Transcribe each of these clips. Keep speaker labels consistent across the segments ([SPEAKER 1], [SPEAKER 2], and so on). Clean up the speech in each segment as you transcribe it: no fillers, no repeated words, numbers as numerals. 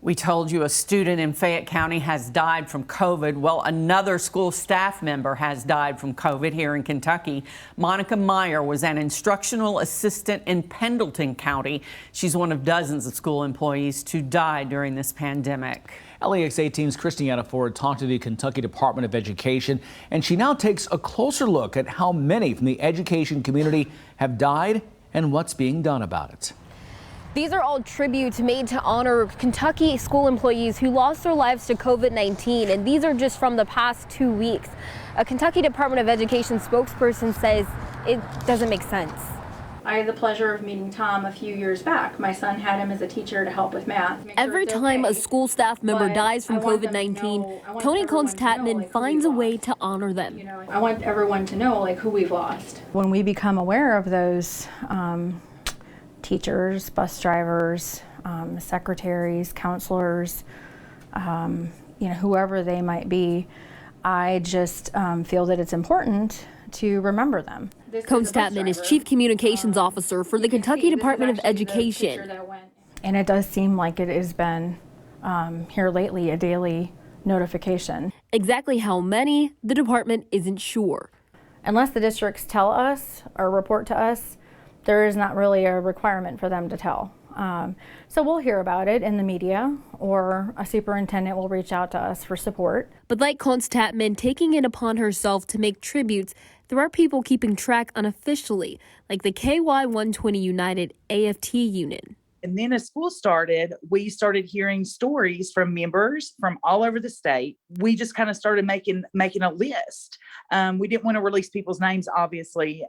[SPEAKER 1] We told you a student in Fayette County has died from COVID. Well, another school staff member has died from COVID here in Kentucky. Monica Meyer was an instructional assistant in Pendleton County. She's one of dozens of school employees to die during this pandemic.
[SPEAKER 2] LEX 18's Christiana Ford talked to the Kentucky Department of Education, and she now takes a closer look at how many from the education community have died and what's being done about it.
[SPEAKER 3] These are all tributes made to honor Kentucky school employees who lost their lives to COVID-19, and these are just from the past 2 weeks. A Kentucky Department of Education spokesperson says it doesn't make sense.
[SPEAKER 4] I had the pleasure of meeting Tom a few years back. My son had him as a teacher to help with math.
[SPEAKER 3] Every time a school staff member dies from COVID-19, Tony Cones-Tatman finds a way to honor them.
[SPEAKER 4] You know, I want everyone to know who we've lost.
[SPEAKER 5] When we become aware of those teachers, bus drivers, secretaries, counselors, whoever they might be, I just feel that it's important to remember them.
[SPEAKER 3] Cones-Tatman is Chief Communications Officer for the Kentucky Department of Education.
[SPEAKER 5] And it does seem like it has been here lately a daily notification.
[SPEAKER 3] Exactly how many, the department isn't sure.
[SPEAKER 5] Unless the districts tell us or report to us, there is not really a requirement for them to tell. So we'll hear about it in the media, or a superintendent will reach out to us for support.
[SPEAKER 3] But like Cones-Tatman, taking it upon herself to make tributes, there are people keeping track unofficially, like the KY-120 United AFT unit.
[SPEAKER 6] And then as school started, we started hearing stories from members from all over the state. We just kind of started making a list. We didn't want to release people's names, obviously,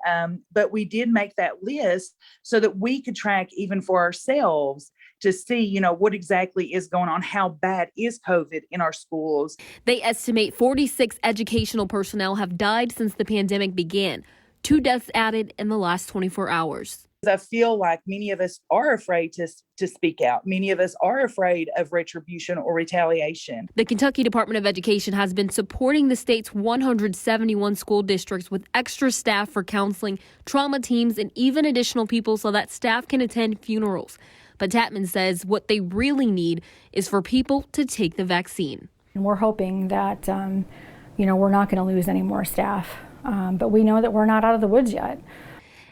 [SPEAKER 6] but we did make that list so that we could track even for ourselves to see, what exactly is going on, how bad is COVID in our schools.
[SPEAKER 3] They estimate 46 educational personnel have died since the pandemic began, 2 deaths added in the last 24 hours.
[SPEAKER 6] I feel like many of us are afraid to speak out. Many of us are afraid of retribution or retaliation.
[SPEAKER 3] The Kentucky Department of Education has been supporting the state's 171 school districts with extra staff for counseling, trauma teams, and even additional people so that staff can attend funerals. But Tatman says what they really need is for people to take the vaccine.
[SPEAKER 5] And we're hoping that, we're not going to lose any more staff. But we know that we're not out of the woods yet.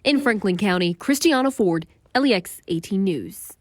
[SPEAKER 3] In Franklin County, Christiana Ford, LEX 18 News.